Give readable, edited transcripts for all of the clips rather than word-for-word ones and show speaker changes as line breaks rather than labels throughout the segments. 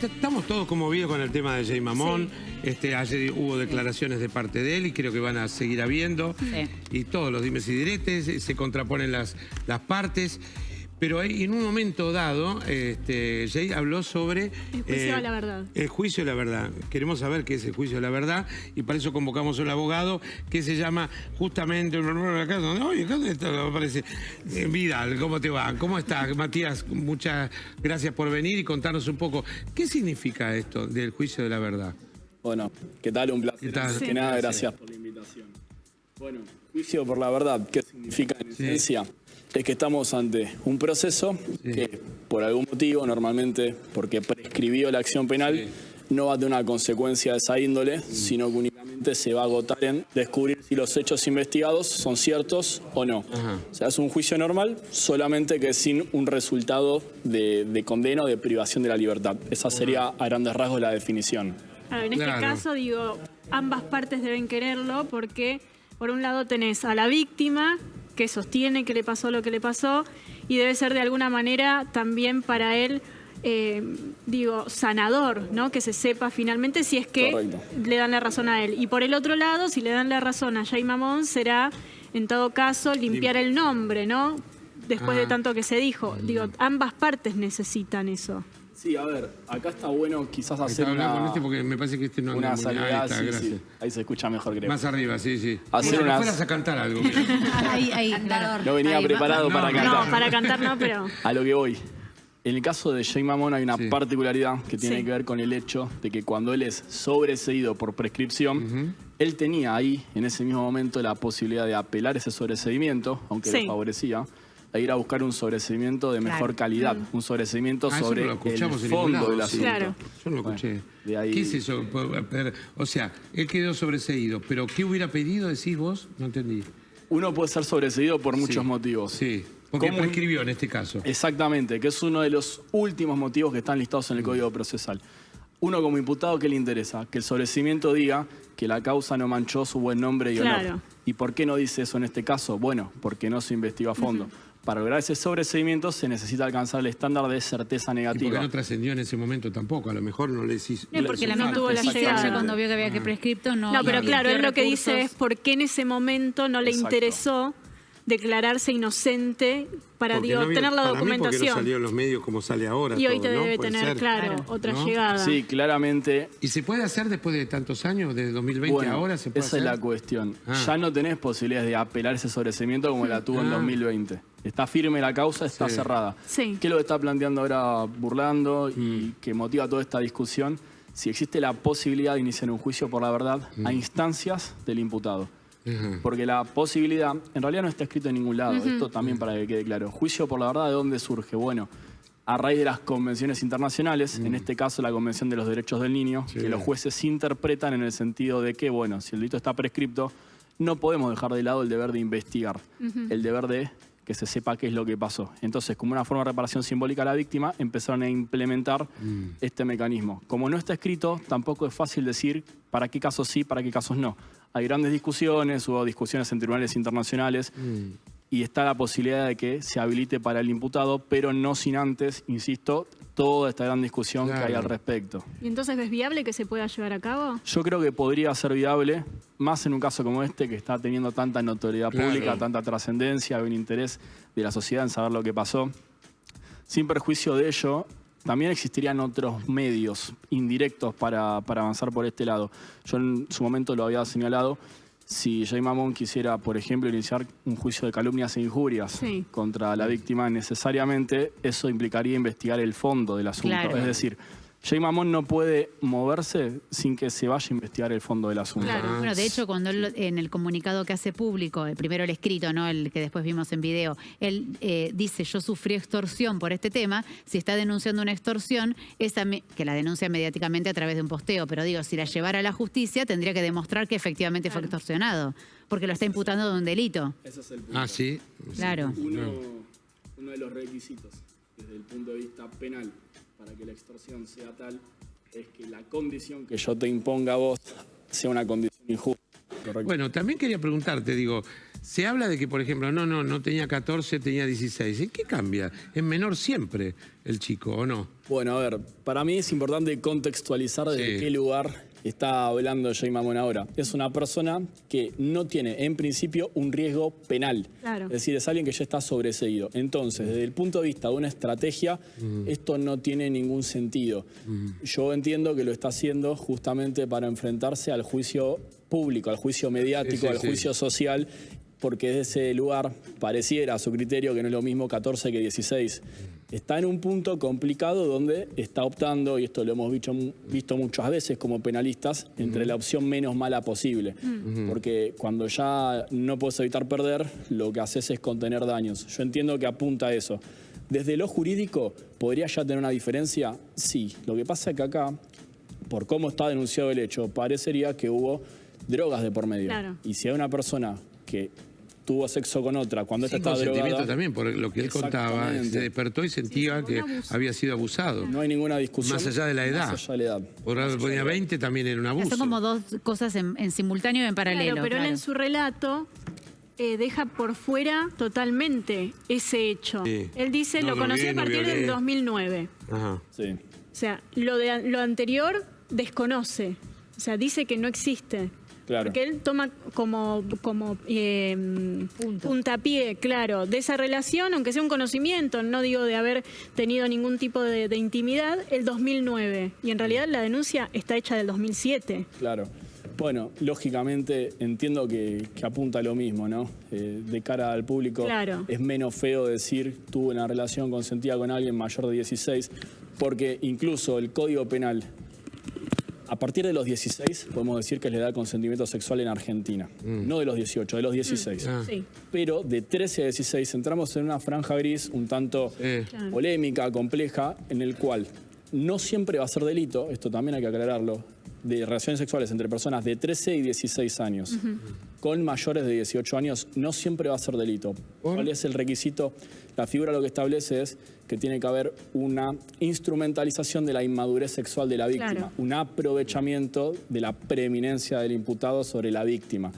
estamos todos conmovidos con el tema de Jay Mamón. Sí. Ayer hubo declaraciones de parte de él y creo que van a seguir habiendo. Sí. Y todos los dimes y diretes, se contraponen las partes. Pero en un momento dado, Jay habló sobre...
El juicio de la verdad.
El juicio de la verdad. Queremos saber qué es el juicio de la verdad y para eso convocamos a un abogado que se llama justamente... Oye, ¿dónde está? Aparece Vidal, ¿cómo te va? ¿Cómo estás, Matías? Muchas gracias por venir y contarnos un poco. ¿Qué significa esto del juicio de la verdad?
Bueno, ¿qué tal? Un placer.
Sí.
Que nada, gracias por la invitación. Bueno, juicio por la verdad, ¿qué significa en esencia? Es que estamos ante un proceso que, por algún motivo, normalmente porque prescribió la acción penal, no va a tener una consecuencia de esa índole, sino que únicamente se va a agotar en descubrir si los hechos investigados son ciertos o no. O sea, es un juicio normal, solamente que sin un resultado de condena o de privación de la libertad. Esa sería, a grandes rasgos, la definición.
En este caso, digo, ambas partes deben quererlo porque, por un lado, tenés a la víctima que sostiene que le pasó lo que le pasó y debe ser de alguna manera también para él, sanador, ¿no? Que se sepa finalmente si es que le dan la razón a él. Y por el otro lado, si le dan la razón a Jay Mamón, será, en todo caso, limpiar el nombre, ¿no? Después de tanto que se dijo. Digo, ambas partes necesitan eso.
Sí, a ver, acá está bueno quizás hacer una...
porque me parece que no anda muy...
Ahí está, gracias. Sí. Ahí se escucha mejor, creo.
Más arriba, sí.
Hacer unas...
fueras a cantar algo.
Ahí, claro.
No venía preparado para cantar.
No, para cantar no, pero...
A lo que voy. En el caso de Jay Mamón hay una particularidad que tiene que ver con el hecho de que cuando él es sobreseído por prescripción, él tenía ahí, en ese mismo momento, la posibilidad de apelar ese sobreseimiento, aunque lo favorecía, a ir a buscar un sobreseimiento de mejor calidad, un sobreseimiento sobre el fondo del asunto.
Claro.
Yo no lo escuché.
De ahí...
¿Qué es eso? O sea, él quedó sobreseído, pero ¿qué hubiera pedido, decís vos? No entendí.
Uno puede ser sobreseído por muchos motivos.
Sí, porque prescribió en este caso.
Exactamente, que es uno de los últimos motivos que están listados en el Código Procesal. Uno como imputado, ¿qué le interesa? Que el sobreseimiento diga que la causa no manchó su buen nombre y honor. ¿Y por qué no dice eso en este caso? Bueno, porque no se investigó a fondo. Para lograr ese sobreseimiento se necesita alcanzar el estándar de certeza negativa.
Y porque no trascendió en ese momento tampoco, a lo mejor no le decís...
Porque la no tuvo la llegada cuando vio que había que prescripto, no...
No, pero claro, él lo que dice es por qué en ese momento no le interesó declararse inocente para tener la documentación.
Porque no salió en los medios como sale ahora.
Y hoy
todo,
te debe tener, otra llegada.
Sí, claramente.
¿Y se puede hacer después de tantos años, desde 2020 ahora? ¿Se puede
esa
hacer?
Es la cuestión. Ya no tenés posibilidades de apelar ese sobreseimiento como la tuvo en 2020. Está firme la causa, está cerrada. ¿Qué es lo que está planteando ahora Burlando y que motiva toda esta discusión? Si existe la posibilidad de iniciar un juicio por la verdad a instancias del imputado. Porque la posibilidad, en realidad no está escrito en ningún lado, esto también para que quede claro. Juicio por la verdad, ¿de dónde surge? Bueno, a raíz de las convenciones internacionales, en este caso la Convención de los Derechos del Niño, que los jueces interpretan en el sentido de que, bueno, si el delito está prescripto, no podemos dejar de lado el deber de investigar, el deber de que se sepa qué es lo que pasó. Entonces, como una forma de reparación simbólica a la víctima, empezaron a implementar este mecanismo. Como no está escrito, tampoco es fácil decir para qué casos sí, para qué casos no. Hay grandes discusiones, hubo discusiones en tribunales internacionales y está la posibilidad de que se habilite para el imputado, pero no sin antes, insisto, toda esta gran discusión que hay al respecto.
¿Y entonces ves viable que se pueda llevar a cabo?
Yo creo que podría ser viable, más en un caso como este, que está teniendo tanta notoriedad pública, tanta trascendencia, hay un interés de la sociedad en saber lo que pasó. Sin perjuicio de ello, también existirían otros medios indirectos para avanzar por este lado. Yo en su momento lo había señalado. Si Jay Mamón quisiera, por ejemplo, iniciar un juicio de calumnias e injurias contra la víctima, necesariamente eso implicaría investigar el fondo del asunto. Es decir, Jay Mamón no puede moverse sin que se vaya a investigar el fondo del asunto.
Bueno, de hecho, cuando él, en el comunicado que hace público, primero el escrito, no el que después vimos en video, él dice, yo sufrí extorsión por este tema. Si está denunciando una extorsión, que la denuncia mediáticamente a través de un posteo, pero digo, si la llevara a la justicia, tendría que demostrar que efectivamente fue extorsionado, porque lo está imputando de un delito.
Ese es el punto.
Ah, sí.
Claro.
Uno de los requisitos desde el punto de vista penal para que la extorsión sea tal, es que la condición que yo te imponga a vos sea una condición injusta.
Bueno, también quería preguntarte, digo, Se habla de que, por ejemplo, no tenía 14, tenía 16. ¿En qué cambia? Es menor siempre el chico, ¿o no?
Bueno, a ver, para mí es importante contextualizar de qué lugar está hablando Jay Mamón ahora. Es una persona que no tiene, en principio, un riesgo penal.
Claro.
Es decir, es alguien que ya está sobreseído. Entonces, desde el punto de vista de una estrategia, esto no tiene ningún sentido. Yo entiendo que lo está haciendo justamente para enfrentarse al juicio público, al juicio mediático, al juicio social, porque desde ese lugar pareciera a su criterio que no es lo mismo 14 que 16. Está en un punto complicado donde está optando, y esto lo hemos visto muchas veces como penalistas, entre la opción menos mala posible. Porque cuando ya no puedes evitar perder, lo que haces es contener daños. Yo entiendo que apunta a eso. Desde lo jurídico, ¿podría ya tener una diferencia? Sí. Lo que pasa es que acá, por cómo está denunciado el hecho, parecería que hubo drogas de por medio.
Claro.
Y si hay una persona que tuvo sexo con otra cuando esta estaba
consentimiento
drogada,
también, por lo que él contaba, se despertó y sentía que había sido abusado.
no hay ninguna discusión.
Más allá de la edad.
Más allá de la edad.
Por ahora ponía 20, también era un abuso.
Son como dos cosas en simultáneo y en paralelo.
Claro, pero él en su relato deja por fuera totalmente ese hecho.
Sí.
Él dice, lo conocí a partir del 2009.
Ajá.
Sí.
O sea, lo anterior desconoce. O sea, dice que no existe.
Claro.
Porque él toma como puntapié, claro, de esa relación, aunque sea un conocimiento, no digo de haber tenido ningún tipo de intimidad, el 2009. Y en realidad la denuncia está hecha del 2007.
Claro. Bueno, lógicamente entiendo que apunta a lo mismo, ¿no? De cara al público,
Claro.
es menos feo decir tuve una relación consentida con alguien mayor de 16, porque incluso el Código Penal, a partir de los 16, podemos decir que es la edad de consentimiento sexual en Argentina. No de los 18, de los 16.
Sí.
Pero de 13 a 16 entramos en una franja gris un tanto polémica, compleja, en el cual no siempre va a ser delito, esto también hay que aclararlo, de relaciones sexuales entre personas de 13 y 16 años. Con mayores de 18 años no siempre va a ser delito. ¿Cuál es el requisito? La figura lo que establece es que tiene que haber una instrumentalización de la inmadurez sexual de la víctima,
Claro.
un aprovechamiento de la preeminencia del imputado sobre la víctima.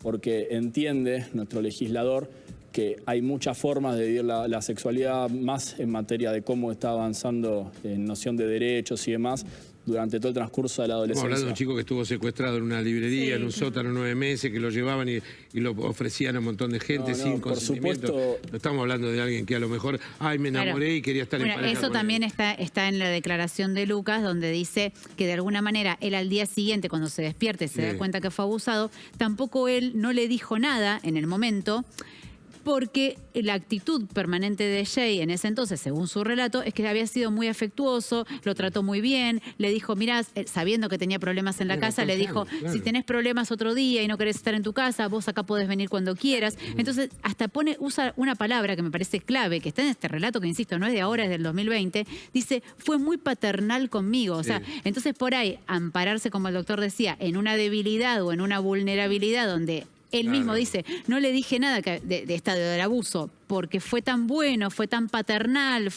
Porque entiende nuestro legislador que hay muchas formas de vivir la sexualidad, más en materia de cómo está avanzando en noción de derechos y demás, durante todo el transcurso de la
Estamos
adolescencia.
hablando de un chico que estuvo secuestrado en una librería, en un sótano 9 meses, que lo llevaban y lo ofrecían a un montón de gente sin
por
consentimiento.
supuesto.
No estamos hablando de alguien que a lo mejor, me enamoré y quería estar en pareja
eso
con
también
él.
está en la declaración de Lucas, donde dice que de alguna manera él al día siguiente, cuando se despierte, se da cuenta que fue abusado, tampoco él no le dijo nada en el momento, porque la actitud permanente de Jay en ese entonces, según su relato, es que había sido muy afectuoso, lo trató muy bien, le dijo, mirá, sabiendo que tenía problemas en la casa, le dijo, si tenés problemas otro día y no querés estar en tu casa, vos acá podés venir cuando quieras. Entonces, hasta usa una palabra que me parece clave, que está en este relato, que insisto, no es de ahora, es del 2020, dice, fue muy paternal conmigo. O sea, entonces por ahí, ampararse, como el doctor decía, en una debilidad o en una vulnerabilidad donde él mismo dice, no le dije nada de esta del abuso, porque fue tan bueno, fue tan paternal,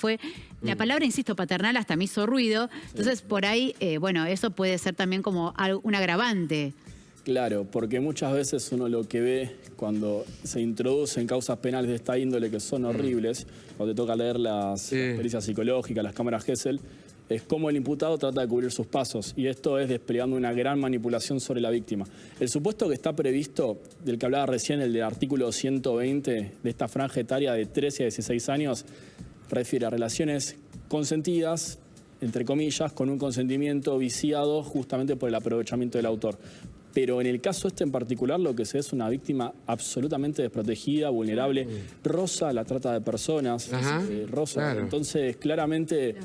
la palabra, insisto, paternal hasta me hizo ruido. Entonces, por ahí, bueno, eso puede ser también como un agravante.
Claro, porque muchas veces uno lo que ve cuando se introducen causas penales de esta índole que son horribles, cuando te toca leer las pericias psicológicas, las cámaras Gesell, es cómo el imputado trata de cubrir sus pasos, y esto es desplegando una gran manipulación sobre la víctima. El supuesto que está previsto, del que hablaba recién, el del artículo 120 de esta franja etaria de 13 a 16 años, refiere a relaciones consentidas, entre comillas, con un consentimiento viciado justamente por el aprovechamiento del autor. Pero en el caso este en particular, lo que se ve es una víctima absolutamente desprotegida, vulnerable, roza la trata de personas, roza.
Claro.
Entonces, claramente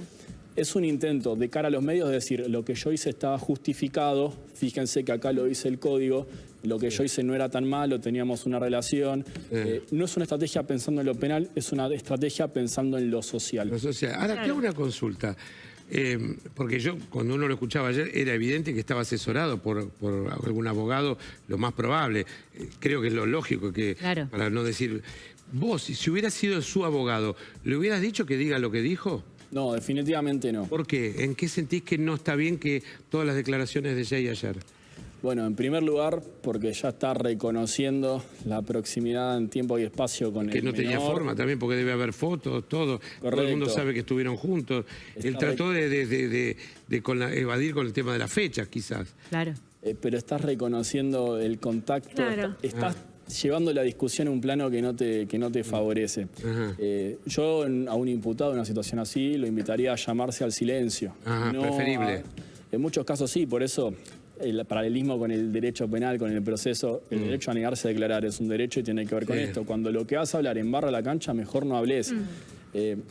es un intento de cara a los medios de decir, lo que yo hice estaba justificado, fíjense que acá lo dice el código, lo que yo hice no era tan malo, teníamos una relación. No es una estrategia pensando en lo penal, es una estrategia pensando en lo social.
Ahora, te hago una consulta. Porque yo, cuando uno lo escuchaba ayer, era evidente que estaba asesorado por algún abogado, lo más probable. Creo que es lo lógico, que para no decir... Vos, si hubieras sido su abogado, ¿le hubieras dicho que diga lo que dijo?
No, definitivamente no.
¿Por qué? ¿En qué sentís que no está bien que todas las declaraciones de Jay ayer?
Bueno, en primer lugar, porque ya está reconociendo la proximidad en tiempo y espacio con el
Que no tenía
menor.
forma también, porque debe haber fotos, todo. Todo el
Correcto.
mundo sabe que estuvieron juntos. Él trató de evadir con el tema de las fechas, quizás.
Claro.
Pero estás reconociendo el contacto,
Claro.
estás llevando la discusión a un plano que no te favorece.
Ajá.
Yo a un imputado en una situación así lo invitaría a llamarse al silencio.
Ajá, preferible.
En muchos casos sí, por eso el paralelismo con el derecho penal, con el proceso, el derecho a negarse a declarar es un derecho y tiene que ver con esto. Cuando lo que vas a hablar embarra la cancha, mejor no hables.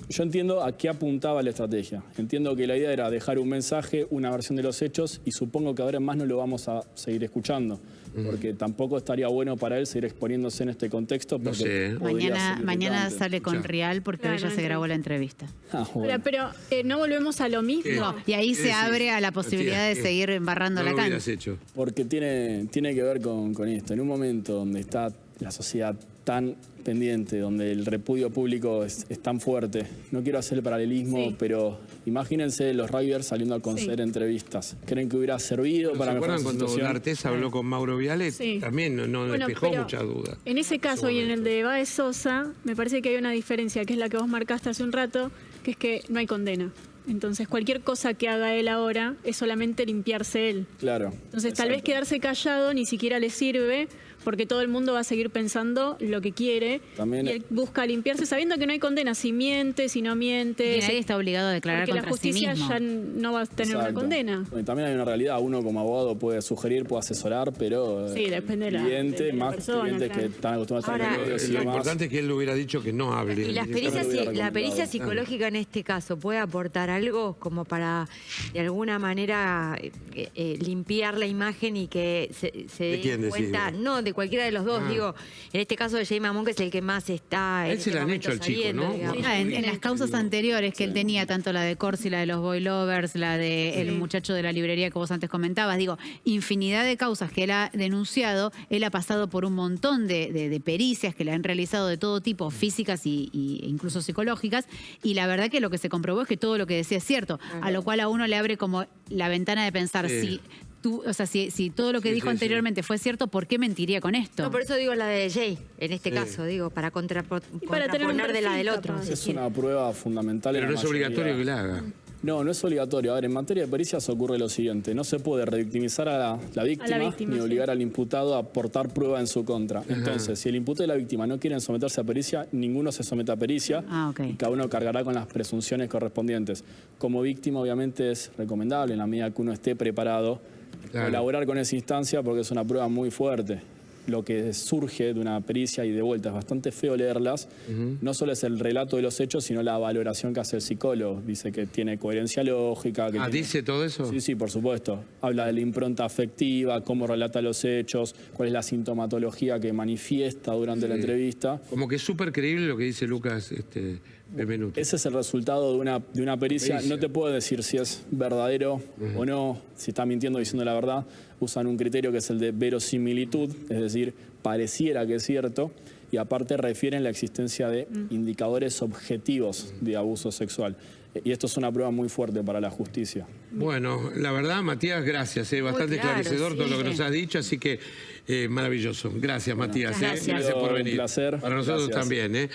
Yo entiendo a qué apuntaba la estrategia. Entiendo que la idea era dejar un mensaje, una versión de los hechos, y supongo que ahora en más no lo vamos a seguir escuchando. Porque tampoco estaría bueno para él seguir exponiéndose en este contexto.
No sé.
Mañana sale con Real porque hoy ya se grabó la entrevista.
Bueno.
Pero no volvemos a lo mismo.
No, y ahí se abre a la posibilidad de seguir embarrando la cancha.
Hecho.
Porque tiene que ver con esto. En un momento donde está la sociedad tan pendiente, donde el repudio público es tan fuerte, no quiero hacer el paralelismo, pero imagínense los Riders saliendo a conceder entrevistas. ¿Creen que hubiera servido para
¿Se
mejorar
acuerdan
su
cuando
situación?
D'Artés habló con Mauro Viale?
Sí.
También no
Bueno,
despejó
pero
muchas dudas.
En ese caso y en el de Baez Sosa, me parece que hay una diferencia, que es la que vos marcaste hace un rato, que es que no hay condena. Entonces, cualquier cosa que haga él ahora es solamente limpiarse él.
Claro.
Entonces, tal vez quedarse callado ni siquiera le sirve, porque todo el mundo va a seguir pensando lo que quiere.
También
y él busca limpiarse sabiendo que no hay condena, si miente, si no miente.
Y nadie está obligado a declarar
porque la
contra sí
justicia
mismo.
ya no va a tener una
Exacto.
condena.
Bueno, también hay una realidad, uno como abogado puede sugerir, puede asesorar, pero
Sí, depende de la
más
persona,
clientes
claro.
que están acostumbrados a
Ahora,
estar en medios y
Lo
demás.
importante es que él le hubiera dicho que no hable.
Y la pericia psicológica en este caso, ¿puede aportar algo como para, de alguna manera, limpiar la imagen y que se
¿De quién
dé
decís?
cuenta? No, de cualquiera de los dos. Digo, en este caso de Jay Mamón, que es el que más está
A él
en
se
este
le han
momento
hecho al chico,
saliendo,
¿no?
digamos.
En las causas anteriores que él tenía, tanto la de Corsi, la de los Boy Lovers, la de el muchacho de la librería que vos antes comentabas, digo, infinidad de causas que él ha denunciado, él ha pasado por un montón de pericias que le han realizado de todo tipo, físicas e incluso psicológicas, y la verdad que lo que se comprobó es que todo lo que decía es cierto, a lo cual a uno le abre como la ventana de pensar si todo lo que dijo anteriormente fue cierto, ¿por qué mentiría con esto?
No, por eso digo la de Jay, en este caso, digo, para contraponer
tener un
de la del
perfil,
otro.
capaz.
Es una prueba fundamental.
Pero
en
no
la
es obligatorio que
mayoría.
la haga.
No, no es obligatorio. A ver, en materia de pericias ocurre lo siguiente. No se puede revictimizar a la víctima, ni
sí.
obligar al imputado a aportar prueba en su contra. Entonces, si el imputado y la víctima no quieren someterse a pericia, ninguno se somete a pericia y cada uno cargará con las presunciones correspondientes. Como víctima, obviamente, es recomendable, en la medida que uno esté preparado, colaborar con esa instancia porque es una prueba muy fuerte. Lo que surge de una pericia, y de vuelta es bastante feo leerlas, no solo es el relato de los hechos, sino la valoración que hace el psicólogo. Dice que tiene coherencia lógica. Que
¿Dice todo eso?
Sí, por supuesto. Habla de la impronta afectiva, cómo relata los hechos, cuál es la sintomatología que manifiesta durante la entrevista.
Como que es súper creíble lo que dice Lucas Benvenuto.
Ese es el resultado de una pericia. No te puedo decir si es verdadero o no, si está mintiendo o diciendo la verdad. Usan un criterio que es el de verosimilitud, es decir, pareciera que es cierto, y aparte refieren la existencia de indicadores objetivos de abuso sexual. Y esto es una prueba muy fuerte para la justicia.
Bueno, la verdad, Matías, gracias. Bastante
claro,
esclarecedor todo
sí.
lo que nos has dicho, así que maravilloso. Gracias, Matías.
Gracias.
Gracias por venir.
Un placer.
Para nosotros
Gracias.
también.